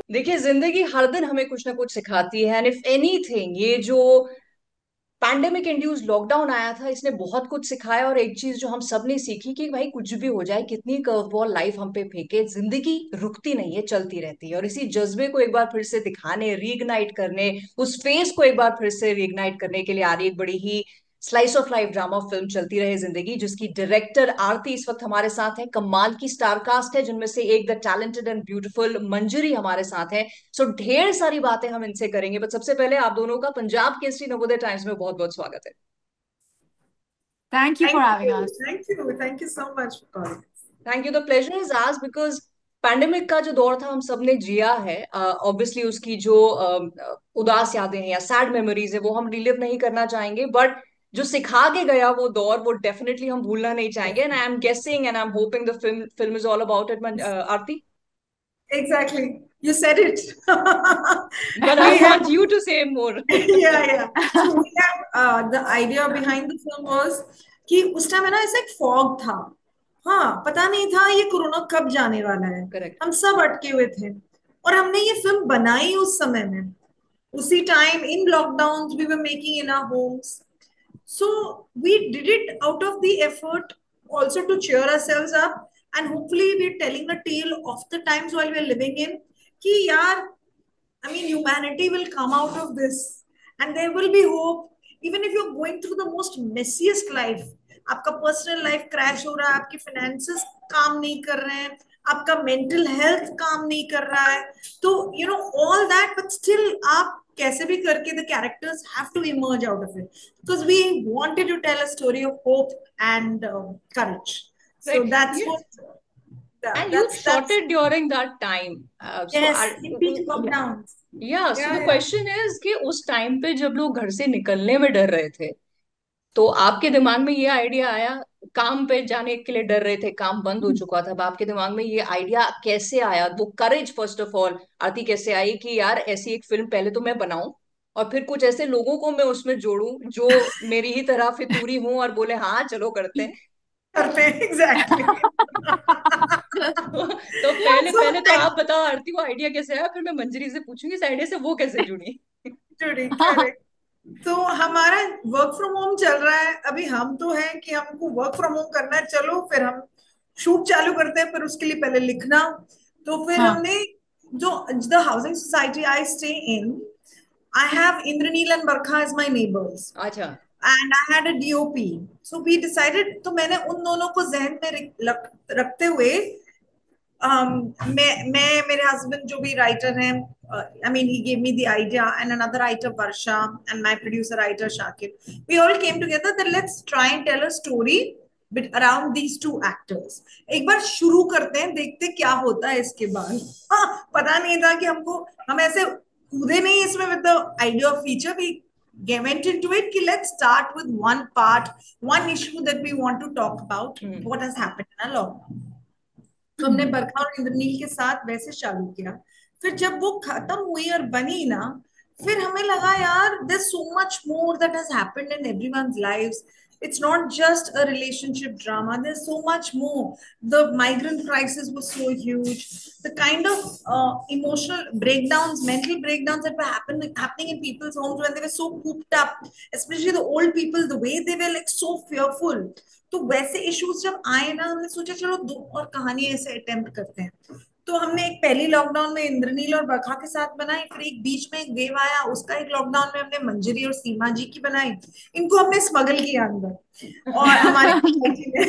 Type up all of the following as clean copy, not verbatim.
देखिए, जिंदगी हर दिन हमें कुछ ना कुछ सिखाती है, एंड इफ एनीथिंग, ये जो पैंडेमिक इंड्यूस लॉकडाउन आया था, इसने बहुत कुछ सिखाया। और एक चीज जो हम सब ने सीखी कि भाई कुछ भी हो जाए, कितनी कर्वबॉल लाइफ हम पे फेंके, जिंदगी रुकती नहीं है, चलती रहती है। और इसी जज्बे को एक बार फिर से दिखाने, रीइग्नाइट करने, उस फेज को एक बार फिर से रीइग्नाइट करने के लिए आ रही एक बड़ी ही slice of life drama film चलती रहे जिंदगी, जिसकी डायरेक्टर आरती इस वक्त हमारे साथ है। कमाल की स्टार कास्ट है, जिनमें से एक द टैलेंटेड एंड ब्यूटीफुल मंजरी हमारे साथ है। सो ढेर सारी बातें हम इनसे करेंगे, बट सबसे पहले आप दोनों का पंजाब केसरी नवोदय टाइम्स में बहुत बहुत स्वागत है। Thank you for Thank having you. us. Thank you. Thank you so much for calling. Thank you. The pleasure is ours because pandemic का जो दौर था हम सब ने जिया है। ऑब्वियसली उसकी जो उदास यादें हैं या सैड मेमोरीज है वो हम रिलिव नहीं करना चाहेंगे, बट जो सिखा के गया वो दौर, वो डेफिनेटली हम भूलना नहीं चाहेंगे। And I am guessing and I am hoping the film film is all about it, Aarti. Exactly. You said it. But I We have, want you to say more. yeah, yeah. So we have, the idea behind the film was कि उस time है ना, ऐसा एक fog था। हाँ, पता नहीं था ये कोरोना कब जाने वाला है। करेक्ट। हम सब अटके हुए थे और हमने ये फिल्म बनाई उस समय में, उसी time in lockdown we were making in our homes. So we did it out of the effort also to cheer ourselves up, and hopefully we're telling a tale of the times while we're living in कि यार, I mean, humanity will come out of this and there will be hope. Even if you're going through the most messiest life, आपका personal life crash हो रहा है, आपके finances काम नहीं कर रहे हैं, आपका मेंटल हेल्थ काम नहीं कर रहा है, तो you know all that, but still आप कैसे भी करके the characters have to emerge out of it because we wanted to tell a story of hope and courage. So right. that's what and you shot that's it during that time. So yes, in peak lockdowns. या so the Yeah, yeah. Question is कि उस time पे जब लोग घर से निकलने में डर रहे थे, तो आपके दिमाग में ये आइडिया आया? काम पे जाने के लिए डर रहे थे, काम बंद हो चुका था, अब आपके दिमाग में ये आइडिया कैसे आया? वो करेज फर्स्ट ऑफ ऑल आरती कैसे आई कि यार ऐसी एक फिल्म पहले तो मैं बनाऊं, और फिर कुछ ऐसे लोगों को मैं उसमें जोड़ूं जो मेरी ही तरह फितूरी हूं और बोले हाँ चलो करते हैं। करते हैं एग्जैक्टली. तो पहले सो पहले तो आप बताओ आरती, वो आइडिया कैसे आया, फिर मैं मंजरी से पूछूंगी इस आइडिया से वो कैसे जुड़ी। Actually correct. तो हमारा वर्क फ्रॉम होम चल रहा है अभी. हम तो है कि हमको वर्क फ्रॉम होम करना है, चलो फिर हम शूट चालू करते हैं, फिर उसके लिए पहले लिखना. तो फिर हाँ. हमने जो the housing society I stay in, I have Indraneel and Barkha as my neighbours अच्छा। And I had a DOP. So we decided, तो मैंने उन दोनों को जहन में रखते हुए, मैं मेरे हस्बैंड जो भी राइटर हैं, I mean, he gave me the idea, and another writer, Varsha, and my producer writer, Shakib. We all came together that let's try and tell a story around these two actors. एक बार शुरू करते हैं, देखते क्या होता है इसके बाद. हाँ, पता नहीं था कि हम ऐसे कूदे नहीं इसमें with the idea of feature. We went into it कि let's start with one part, one issue that we want to talk about, what has happened in our lockdown. तो हमने बरखा और इंद्रनील के साथ वैसे चालू किया. फिर जब वो खत्म हुई और बनी ना, फिर हमें लगा यार there's so much more that has happened in everyone's lives. It's not just a relationship drama. There's so much more. The migrant crisis was so huge. The kind of emotional breakdowns, mental breakdowns that were happening in people's homes when they were so cooped up, especially the old people, the way they were like so fearful. तो वैसे issues जब आए ना, हमने सोचा चलो दो और कहानी ऐसे अटेम्प्ट करते हैं. तो हमने एक पहली लॉकडाउन में इंद्रनील और बरखा के साथ बनाई, फिर एक बीच में एक वेव आया, उसका एक लॉकडाउन में हमने मंजरी और सीमा जी की बनाई. इनको हमने स्मगल किया अंदर और हमारी सोसाइटी में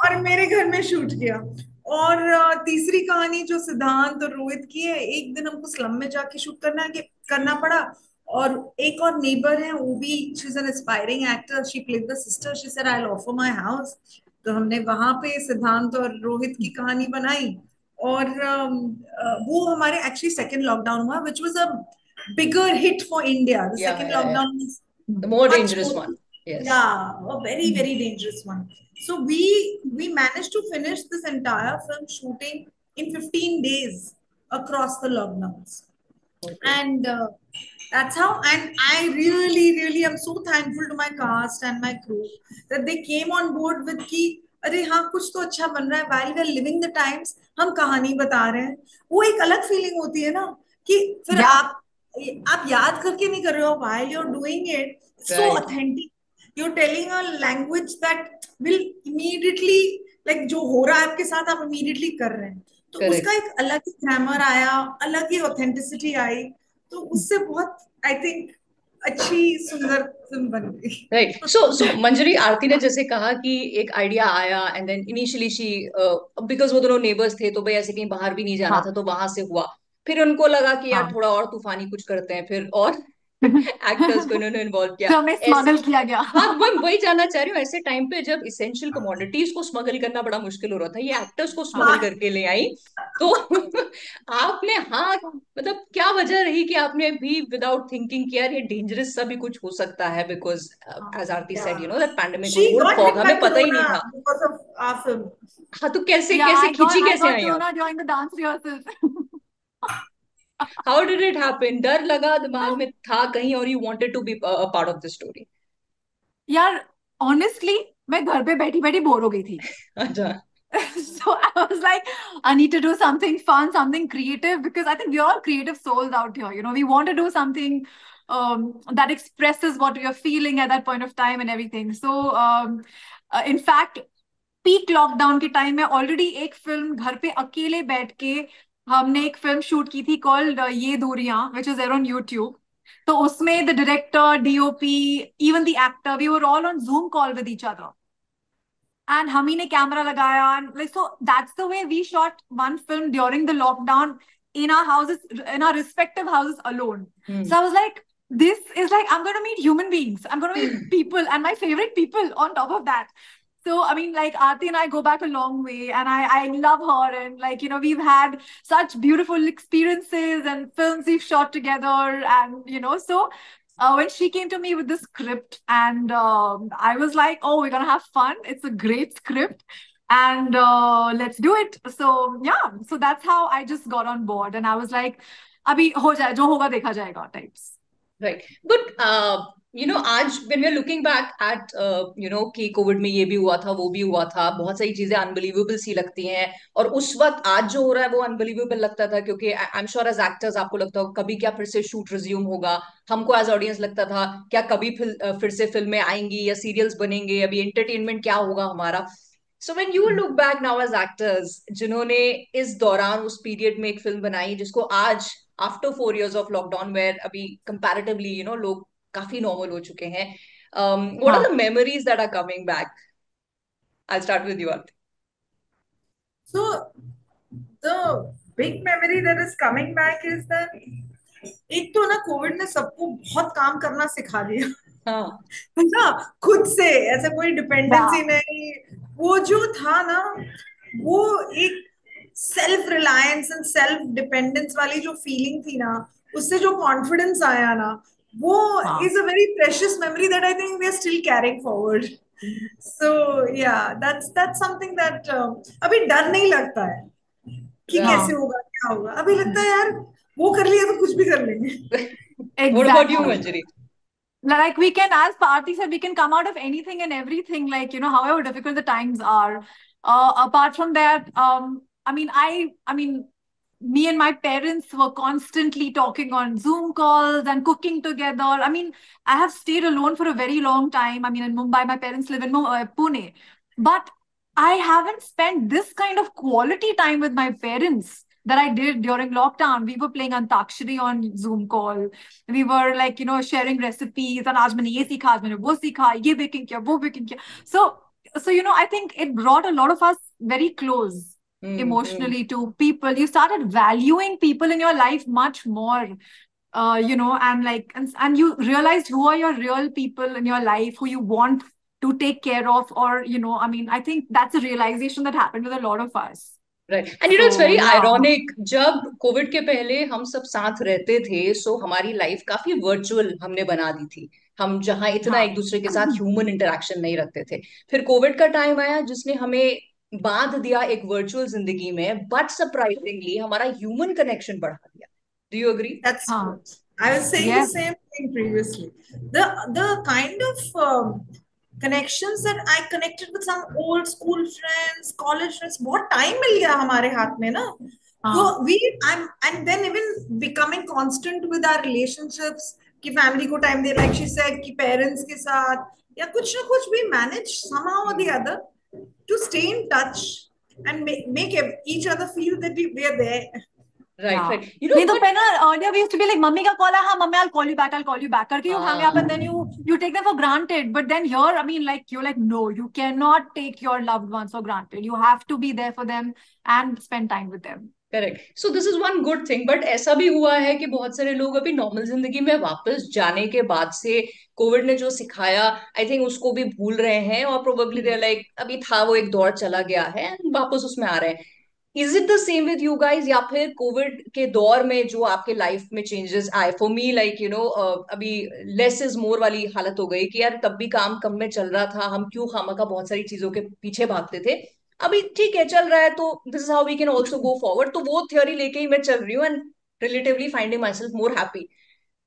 और मेरे घर में शूट किया. और तीसरी कहानी जो सिद्धांत और रोहित की है, एक दिन हमको स्लम में जाके शूट करना पड़ा. और एक और नेबर है, वो भी she is an aspiring actor, she played the sister, she said I will offer my house. तो हमने वहां पे सिद्धांत और रोहित की कहानी बनाई. और वो हमारे एक्चुअली सेकंड लॉकडाउन हुआ which was a bigger hit for India. The second yeah lockdown the more much dangerous more, one. Yes. yeah, a very very dangerous one. So we managed to finish this entire film shooting in 15 days across the lockdowns. Okay. And that's how. And I really am so thankful to my cast and my crew that they came on board with ki अरे हाँ कुछ तो अच्छा बन रहा है while we are living the times. हम कहानी बता रहे हैं, वो एक अलग फीलिंग होती है ना, कि फिर Yeah. आप याद करके नहीं कर रहे हो, while you're doing it, so right authentic, you're telling a language that will immediately, like जो हो रहा है आपके साथ आप immediately कर रहे हैं, तो उसका करेक्ट एक अलग ही ग्रामर आया, अलग ही ऑथेंटिसिटी आई, तो उससे बहुत, आई थिंक, अच्छी सुंदर फिल्म बन गई। राइट सो मंजरी, आरती ने जैसे कहा कि एक आइडिया आया and then initially she, because वो दोनों नेबर्स थे तो भाई ऐसे कहीं बाहर भी नहीं जाना था हाँ. तो वहां से हुआ। फिर उनको लगा कि यार हाँ. थोड़ा और तूफानी कुछ करते हैं, फिर और एक्टर्स को इन्होंने इन्वॉल्व किया। तो हमें ऐसे, स्मगल किया गया. हाँ मैं वही जानना चाह रही हूँ, ऐसे टाइम पे जब इसेंशियल कमोडिटीज को स्मगल करना बड़ा मुश्किल हो रहा था, ये एक्टर्स को स्मगल हाँ, करके ले आई, तो आपने, हाँ मतलब क्या वजह रही कि आपने भी विदाउट थिंकिंग किया ये डेंजरस सा भी कुछ हो सकता है, because as Aarti said you know that pandemic was she going got fog, hit by हमें पता ही नहीं corona था। because of our film. हाँ तो कैसे Yeah, कैसे खिंची I कैसे got आई आप? corona during the dance rehearsals. How did it happen? डर लगा, दिमाग में था कहीं, और you wanted to be part of the story? यार honestly मैं घर पे बैठी बैठी बोर हो गई थी. अच्छा। So I was like, I need to do something fun, something creative, because I think we're all creative souls out here. You know, we want to do something that expresses what we are feeling at that point of time and everything. So, in fact, peak lockdown के time में already एक film घर पे अकेले बैठ के हमने एक फिल्म शूट की थी कॉल्ड ये दूरियां, which is there on YouTube. तो उसमें the director, DOP, even the actor, we were all on Zoom call with each other. And हम ही ने कैमरा लगाया, and like so that's the way we shot one film during the lockdown in our houses, in our respective houses alone. So I was like, this is like, I'm going to meet human beings, I'm going to meet people, and my favorite people on top of that. So I mean, like, Aarti and I go back a long way, and I love her, and like, you know, we've had such beautiful experiences and films we've shot together, and you know, so when she came to me with the script, and I was like, oh, we're gonna have fun, it's a great script, and let's do it. So yeah, so that's how I just got on board, and I was like, abhi ho jaye, jo hoga dekha jayega types. Right but you know आज when we're looking back at you know कि Covid में ये भी हुआ था वो भी हुआ था, बहुत सारी चीजें अनबिलीवेबल सी लगती हैं, और उस वक्त आज जो हो रहा है वो अनबिलीवेबल लगता था, क्योंकि I am sure as actors आपको लगता होगा कभी क्या फिर से शूट रिज्यूम होगा, हमको एज ऑडियंस लगता था क्या कभी फिर से फिल्में आएंगी या सीरियल्स बनेंगे, अभी एंटरटेनमेंट क्या होगा हमारा। So when you look back now as actors जिन्होंने इस दौरान उस पीरियड में एक फिल्म बनाई जिसको आज after 4 years of lockdown where अभी कंपैरेटिवली यू नो लोग काफी नॉर्मल हो चुके हैं, व्हाट आर द हाँ. Memories that are coming back? I start with you Aarti. So the big memory that is coming back is that एक तो ना कोविड ने सबको बहुत काम करना सिखा दिया, हाँ है ना, खुद से, ऐसा कोई डिपेंडेंसी Yeah. नहीं, वो जो था ना, वो एक self reliance and self dependence वाली जो फीलिंग थी ना, उससे जो कॉन्फिडेंस आया ना, वो हाँ. Is a very precious memory that I think we are still carrying forward. So yeah that's something that अभी डर नहीं लगता है कि कैसे राइट। हाँ. होगा क्या होगा, अभी लगता है यार वो कर लिया तो कुछ भी कर लेंगे. What about you, Exactly. Manjari? Like we can, as Parthi said, we can come out of anything and everything, like, you know, however difficult the times are. Apart from that, I mean, me and my parents were constantly talking on Zoom calls and cooking together. I mean, I have stayed alone for a very long time. I mean, in Mumbai, my parents live in Pune, but I haven't spent this kind of quality time with my parents that I did during lockdown. We were playing Antakshari on Zoom call. We were like, you know, sharing recipes, and आज मैंने ये सीखा, आज मैंने वो सीखा, ये baking किया, वो baking किया. So you know, I think it brought a lot of us very close Hmm. emotionally to people. You started valuing people in your life much more, you know, and like, and you realized who are your real people in your life, who you want to take care of, or you know, I mean, I think that's a realization that happened with a lot of us. Right and you know it's So very yeah. Ironic, जब Covid के पहले हम सब साथ रहते थे सो हमारी life काफी वर्चुअल हमने बना दी थी, हम जहाँ इतना एक हाँ. दूसरे के साथ ह्यूमन इंटरेक्शन नहीं रखते थे। फिर कोविड का टाइम आया जिसने हमें बांध दिया एक वर्चुअल जिंदगी में, बट सरप्राइजिंगली हमारा ह्यूमन कनेक्शन बढ़ा दिया। Do you agree? That's हाँ. true. I was saying the Yes. same thing previously. The kind of connections that I connected with some old school friends, college friends. बहुत time मिल गया हमारे हाथ में ना. So and then even becoming constant with our relationships, कि family को time they, like she said, कि parents के साथ या कुछ ना कुछ we manage somehow or the other to stay in touch and make each other feel that we are there. Right, Yeah. right. You know नहीं तो what? पहले earlier we used to be like mummy का call है, हाँ mummy I'll call you back करके you hang up and then you take them for granted. But then here, I mean, like you're like no, you cannot take your loved ones for granted. You have to be there for them and spend time with them. Correct. So this is one good thing, but ऐसा भी हुआ है कि बहुत सारे लोग अभी normal जिंदगी में वापस जाने के बाद से कोविड ने जो सिखाया, आई थिंक उसको भी भूल रहे हैं, और प्रोबेबली दे लाइक अभी था वो एक दौर चला गया है and वापस उसमें आ रहे हैं. Is it the same with you guys, या फिर कोविड के दौर में जो आपके लाइफ में चेंजेस आए, for me like you know अभी लेस इज मोर वाली हालत हो गई कि यार तब भी काम कम में चल रहा था, हम क्यों खामखा बहुत सारी चीजों के पीछे भागते थे, अभी ठीक है चल रहा है तो this is how we can also go forward. तो वो थ्योरी लेके ही मैं चल रही हूँ and relatively finding myself more happy.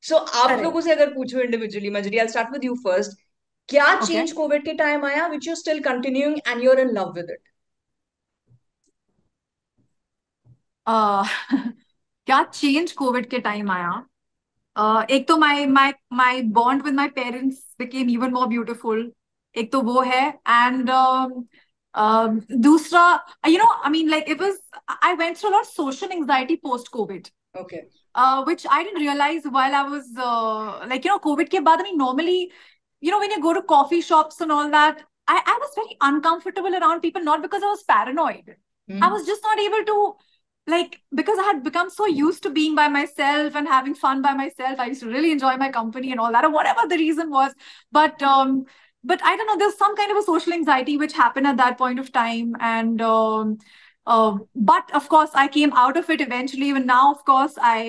So आप Correct. लोगों से अगर पूछो individually, Manjari I start with you first, क्या Okay. चेंज कोविड के टाइम आया which you still continuing and you are in love with it? क्या चेंज कोविड के टाइम आया? एक तो my bond with my parents became even more beautiful. एक तो वो है and दूसरा, you know, I mean, like I went through a lot of social anxiety post COVID. Okay. Which I didn't realize while I was like, you know, COVID ke baad, I mean, normally, you know, when you go to coffee shops and all that, I was very uncomfortable around people, not because I was paranoid. I was just not able to, like, because I had become so used to being by myself and having fun by myself. I used to really enjoy my company and all that, or whatever the reason was. But I don't know, there's some kind of a social anxiety which happened at that point of time. And but of course, I came out of it eventually. Even now, of course, I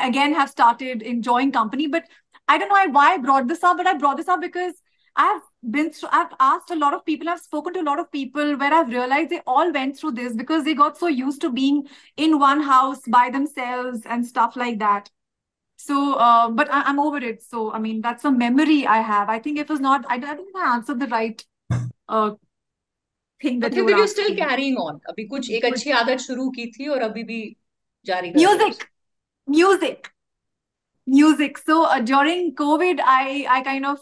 again have started enjoying company. But I don't know why I brought this up, but I brought this up because I've been through, I've asked a lot of people, I've spoken to a lot of people where I've realized they all went through this because they got so used to being in one house by themselves and stuff like that. So, but I'm over it. So, I mean, that's a memory I have. I think it was not, I don't think I answered the right uh, thing I that you think were that you're still asking. carrying on. अभी कुछ एक अच्छी आदत शुरू की थी और अभी भी जारी कर रहे हो. Music. Music. So during COVID, I kind of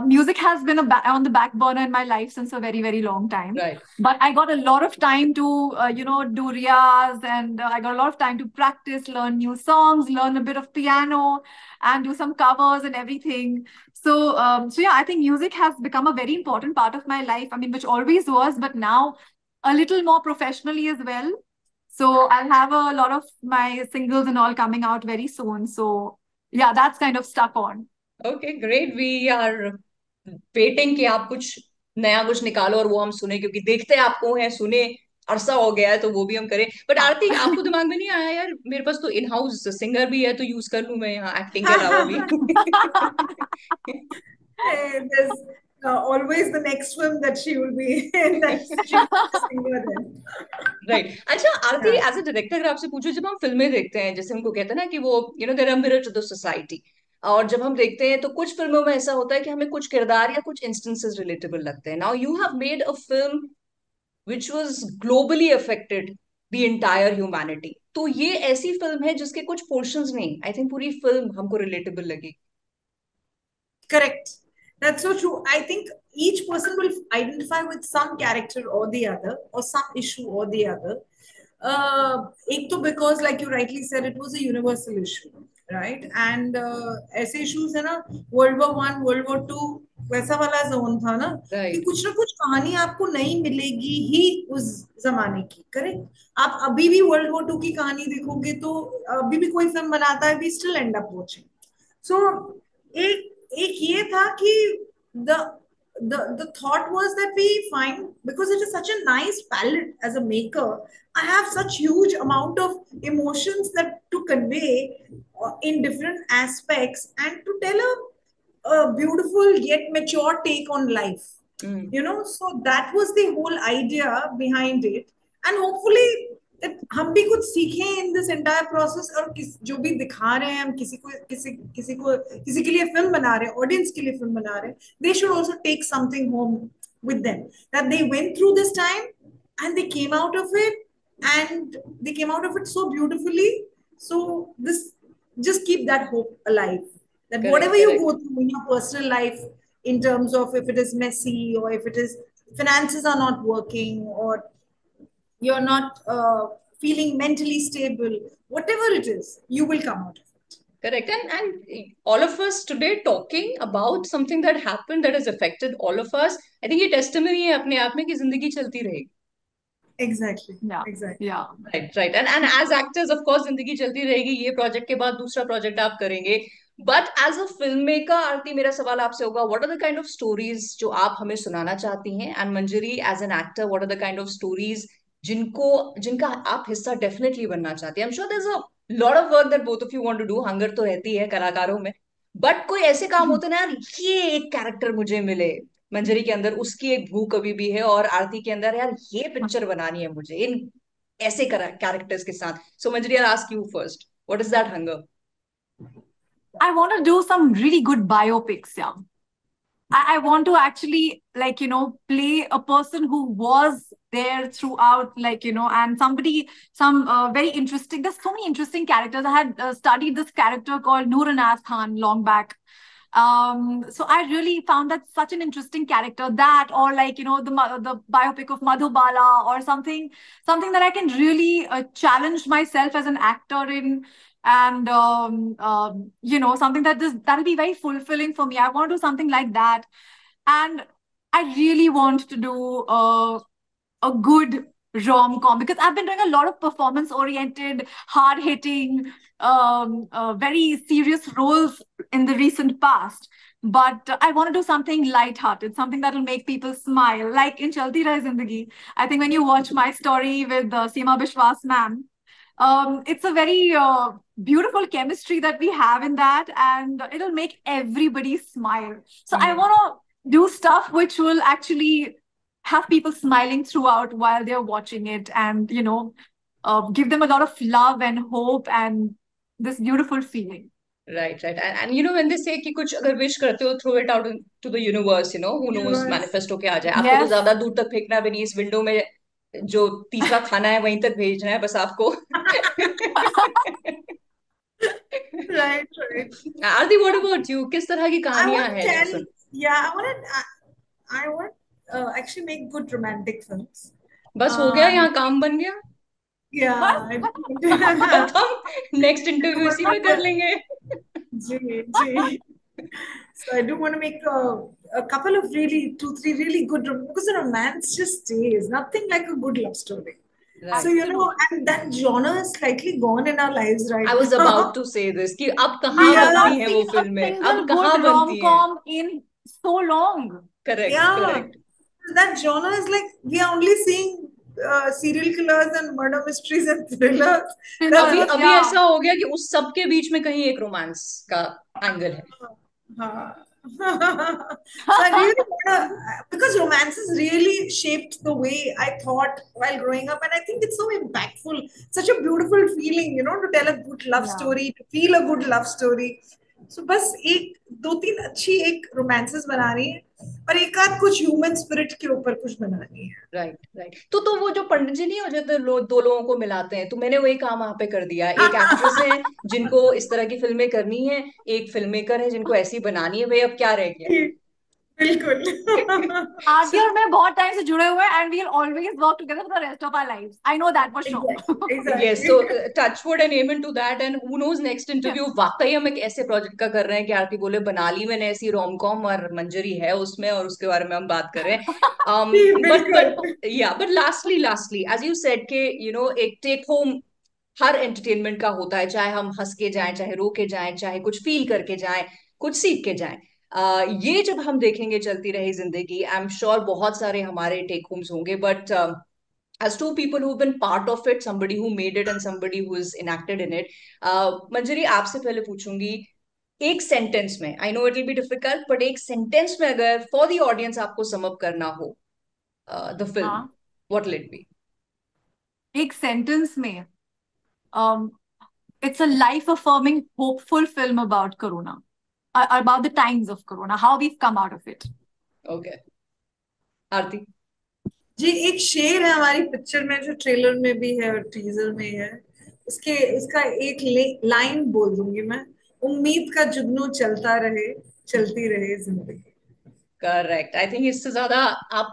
music has been on the back burner in my life since a very, very long time. Right. But I got a lot of time to you know, do riyaz, and I got a lot of time to practice, learn new songs, learn a bit of piano, and do some covers and everything. So so yeah, I think music has become a very important part of my life. I mean, which always was, but now a little more professionally as well. So I'll have a lot of my singles and all coming out very soon. So yeah, that's kind of stuck on. Okay, great. We are waiting कि आप कुछ नया कुछ निकालो और वो हम सुने, क्योंकि देखते आपको हैं, सुने अरसा हो गया है तो वो भी हम करें. बट आरती, आपको दिमाग में नहीं आया यार मेरे पास तो इन हाउस सिंगर भी है तो यूज कर लूं मैं यहाँ एक्टिंग के अलावा भी? There's always the next film that she will be in, that she will be a singer then. Right. अच्छा आरती, Yeah. एज अ डायरेक्टर अगर आपसे पूछो, जब हम फिल्में देखते हैं, जैसे हमको कहते हैं ना कि वो you know there are mirror to the society, और जब हम देखते हैं तो कुछ फिल्मों में ऐसा होता है कि हमें कुछ किरदार या कुछ इंस्टेंसेस रिलेटेबल लगते हैं. Now you have made a film which was globally affected the entire humanity. तो ये ऐसी फिल्म है जिसके कुछ पोर्शंस नहीं, आई थिंक पूरी फिल्म हमको रिलेटेबल लगी. Correct. That's so true. I think each person will identify with some character or the other, or some issue or the other. एक तो because, like you rightly said, it was a universal issue, right? And ऐसे issues है ना, World War I, World War II, वैसा वाला zone था ना, कि राइट. कुछ ना कुछ कहानी आपको नहीं मिलेगी ही उस जमाने की. करेक्ट. आप अभी भी World War II की कहानी देखोगे तो अभी भी कोई फिल्म बनाता है, we still end up watching. So एक एक ये था कि the the thought was that we find, because it is such a nice palette as a maker, I have such huge amount of emotions that to convey in different aspects, and to tell a beautiful yet mature take on life. You know, so that was the whole idea behind it, and hopefully हम भी कुछ सीखें in this entire process, और जो भी दिखा रहे हैं हम किसी के लिए फिल्म बना रहे हैं, ऑडियंस के लिए फिल्म बना रहे हैं, they should also take something home with them, that they went through this time and they came out of it, and they came out of it so beautifully. So this, just keep that hope alive, that correct whatever you correct go through in your personal life, in terms of if it is messy, or if it is finances are not working, or you're not feeling mentally stable, whatever it is, you will come out of it. Correct. And all of us today talking about something that happened that has affected all of us. I think ये testimony है अपने आप में कि जिंदगी चलती रहेगी. Exactly. Yeah. Exactly. Yeah. Right, right. And as actors, of course, जिंदगी चलती रहेगी. ये project के बाद दूसरा project आप करेंगे. But as a filmmaker, आरती, मेरा सवाल आपसे होगा, what are the kind of stories जो आप हमें सुनाना चाहती हैं? And Manjari, as an actor, what are the kind of stories जिनका आप हिस्सा definitely बनना चाहती हैं? I'm sure there's a lot of work that both of you want to do. Hunger तो रहती है कलाकारों में. बट कोई ऐसे काम होते ना यार, ये एक कैरेक्टर मुझे मिले. मंजरी के अंदर उसकी एक भूख कभी भी है, और आरती के अंदर यार ये पिक्चर बनानी है मुझे इन ऐसे कैरेक्टर्स के साथ. So Manjari, I ask you first, what is that hunger? I want to do some really good biopics. Yeah. I want to actually, like, play a person who was there throughout, like, and some very interesting. There's so many interesting characters. I had studied this character called Noor Anaz Khan long back. So I really found that such an interesting character. That, or like, the biopic of Madhubala, or something that I can really challenge myself as an actor in. And something that'll be very fulfilling for me. I want to do something like that. And I really want to do a good rom-com, because I've been doing a lot of performance oriented, hard hitting, very serious roles in the recent past. But I want to do something light-hearted, something that will make people smile, like in Chalti Rahe Zindagi. I think when you watch my story with Seema Bishwas ma'am, it's a very beautiful chemistry that we have in that, and it'll make everybody smile. So I want to do stuff which will actually have people smiling throughout while they're watching it, and give them a lot of love and hope and this beautiful feeling. Right, right. And when they say कि कुछ अगर wish करते हो, throw it out to the universe, who knows, Universe. manifest होके आ जाए. आपको तो Yes. ज्यादा दूर तक फेंकना भी नहीं, इस विंडो में जो तीसरा खाना है वहीं तक भेजना है बस आपको. Right, right. Aarti, what about you? किस तरह की I कहानियां want to हैं जो tell, soon? yeah, I want actually make good romantic films. बस हो गया, यहाँ काम बन गया. Yeah, I अब हम नेक्स्ट इंटरव्यू इसी में कर लेंगे. Gee. So I do want to make a couple of really, 2, 3 really good, because the romance just stays. Nothing like a good love story. Right. So, and that genre is slightly gone in our lives right I was now. about to say this कि अब कहाँ I have not बनती हैं वो seen a फिल्में, अब single कहाँ good बनती हैं. rom-com in so long. Correct, Yeah, correct. that genre is like, we are only seeing serial killers and murder mysteries and thrillers. अभी That's अभी ऐसा हो गया कि उस सब के बीच में कहीं एक रोमांस का एंगल है. So I really wanna, because romance has really shaped the way I thought while growing up, and I think it's so impactful, such a beautiful feeling, to tell a good love story, to feel a good love story. So बस एक 2, 3 अच्छी एक romances बनानी है, और एक आध कुछ ह्यूमन स्पिरिट के ऊपर कुछ बनानी है. Right, right. तो वो जो पंडित जी नहीं हो जाते, दो लोगों को मिलाते हैं, तो मैंने वही काम वहां पे कर दिया. एक एक्ट्रेस है जिनको इस तरह की फिल्में करनी है, एक फिल्म मेकर है जिनको ऐसी बनानी है. भाई अब क्या रह गया? बिल्कुल. आरती और मैं बहुत टाइम से जुड़े हुए हैं, and we'll always work together for the rest of our lives. I know that for sure. Exactly. Yes, so touch wood and amen to that, and who knows, next interview वाकई हम एक ऐसे project का कर रहे हैं कि आरती बोले बना ली मैंने ऐसी रोम कॉम, और मंजरी है उसमें, और उसके बारे में हम बात कर रहे हैं. but lastly, as you said कि एक टेक होम हर एंटरटेनमेंट का होता है, चाहे हम हंस के जाएं, चाहे रो के जाएं, चाहे कुछ फील करके जाएं, कुछ सीख के जाएं. ये जब हम देखेंगे चलती रही जिंदगी, आई एम श्योर बहुत सारे हमारे टेक होम्स होंगे. But as two people who've been part of it, somebody who made it and somebody who is enacted in it, मंजरी आपसे पहले पूछूंगी, एक सेंटेंस में, I know it will be difficult, but एक सेंटेंस में अगर for the audience आपको sum up करना हो the film, what will it be? एक सेंटेंस में, it's a life affirming hopeful film about corona, about the times of corona, how we've come out of it. Okay. आरती? जी, एक शेर है हमारी picture में जो ट्रेलर में भी है और टीजर में है, उसका एक लाइन बोल दूंगी मैं, उम्मीद का जुगनू चलता रहे, चलती रहे जिंदगी। करेक्ट। आई थिंक इससे ज्यादा आप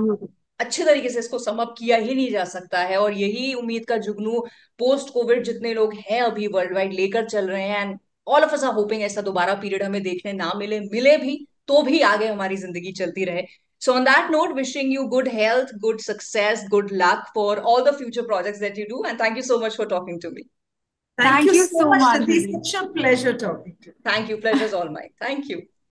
अच्छे तरीके से इसको समअप किया ही नहीं जा सकता है, और यही उम्मीद का जुगनू पोस्ट कोविड जितने लोग हैं अभी वर्ल्ड वाइड लेकर चल रहे हैं। And all of us are hoping ऐसा दोबारा पीरियड हमें देखने ना मिले, मिले भी तो भी आगे हमारी जिंदगी चलती रहे। So on that note, wishing you good health, good success, good luck for all the future projects that you do, and thank you so much for talking to me. Thank Thank you you so so much, much, Nidhi. Nidhi. Such a pleasure talking to you. Thank you. Pleasure's all mine. Thank you.